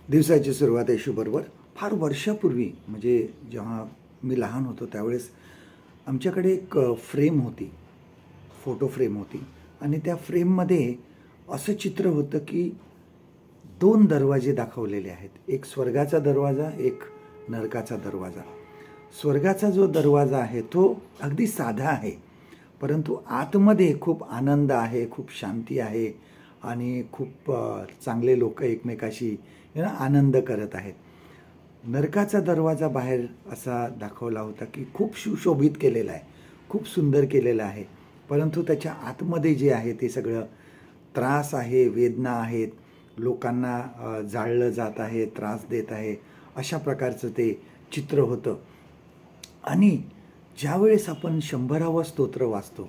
दिवसाची सुरुवात येशूबरोबर. फार वर्षापूर्वी म्हणजे जेव्हा मी लहान होतो त्यावेळेस आमच्याकडे एक फ्रेम होती, फोटो फ्रेम होती आणि त्या फ्रेममध्ये असं चित्र होतं की दोन दरवाजे दाखवलेले आहेत. एक स्वर्गाचा दरवाजा, एक नरकाचा दरवाजा. स्वर्गाचा जो दरवाजा आहे तो अगदी साधा आहे, परंतु आतमध्ये खूप आनंद आहे, खूप शांती आहे आणि खूप चांगले लोक एकमेकाशी आनंद करत आहेत. नरकाचा दरवाजा बाहेर असा दाखवला होता की खूप सुशोभित केलेला आहे, खूप सुंदर केलेला आहे, परंतु त्याच्या आतमध्ये जे आहे ते सगळं त्रास आहे, वेदना आहेत, लोकांना जाळलं जात आहे, त्रास देत आहे, अशा प्रकारचं ते चित्र होतं. आणि ज्यावेळेस आपण 100वा स्तोत्र वाचतो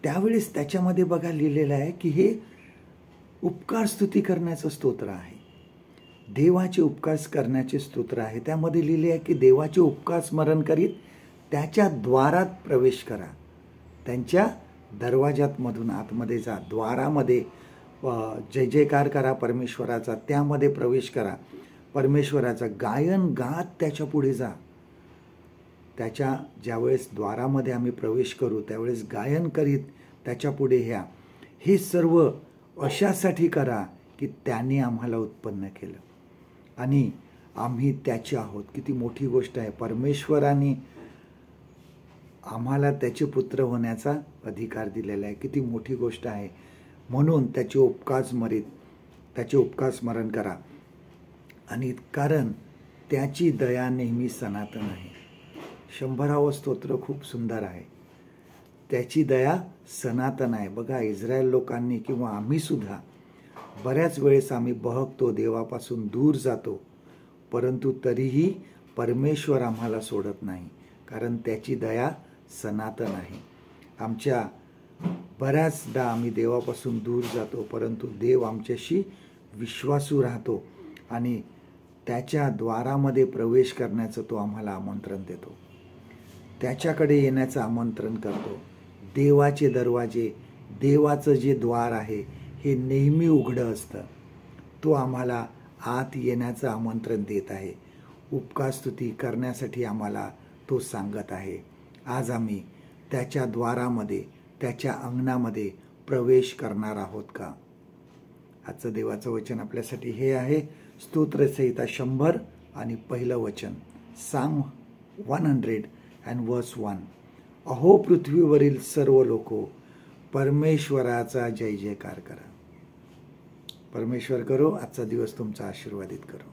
त्यावेळेस त्याच्यामध्ये बघा लिहिलेलं आहे की हे उपकार स्तुती करण्याचं स्तोत्र आहे, देवाचे उपकार करण्याचे स्तोत्र आहे. त्यामध्ये लिहिले आहे की देवाचे उपकार स्मरण करीत त्याच्या द्वारात प्रवेश करा, त्यांच्या दरवाजात मधून आतमध्ये जा, द्वारामध्ये जय जयकार करा परमेश्वराचा, त्यामध्ये प्रवेश करा, परमेश्वराचा गायन गात त्याच्या पुढे जा. त्याच्या ज्यावेळेस द्वारामध्ये आम्ही प्रवेश करू त्यावेळेस गायन करीत त्याच्या पुढे ह्या, हे सर्व अशासाठी करा की त्याने आम्हाला उत्पन्न केलं आणि आम्ही त्याचे आहोत. किती मोठी गोष्ट आहे. परमेश्वराने आम्हाला त्याचे पुत्र होण्याचा अधिकार दिलेला आहे. किती मोठी गोष्ट आहे. म्हणून त्याचे उपकार स्मरण करा. आणि कारण त्याची दया नेहमी सनातन आहे. 100वा स्तोत्र खूप सुंदर आहे. त्याची दया सनातन आहे. बघा, इस्रायल लोकांनी किंवा आम्ही सुद्धा बऱ्याच वेळेस आम्ही बहकतो, देवापासून दूर जातो, परंतु तरीही परमेश्वर आम्हाला सोडत नाही, कारण त्याची दया सनातन आहे. आमच्या बऱ्याचदा आम्ही देवापासून दूर जातो, परंतु देव आमच्याशी विश्वासू राहतो आणि त्याच्या द्वारामध्ये प्रवेश करण्याचं तो आम्हाला आमंत्रण देतो, त्याच्याकडे येण्याचं आमंत्रण करतो. देवाचे दरवाजे, देवाचं जे द्वार आहे हे नेहमी उघडं असतं. तो आम्हाला आत येण्याचं आमंत्रण देत आहे. उपकार स्तुती करण्यासाठी आम्हाला तो सांगत आहे. आज आम्ही त्याच्या द्वारामध्ये, त्याच्या अंगणामध्ये प्रवेश करणार आहोत का? आजचं देवाचं वचन आपल्यासाठी हे आहे. स्तोत्रसंहिता 100 आणि पहिलं वचन, साम 100 and verse 1. अहो पृथ्वीवरील सर्व लोको, परमेश्वराचा जय जयकार करा. परमेश्वर करो आजचा दिवस तुमचा आशीर्वादित करो.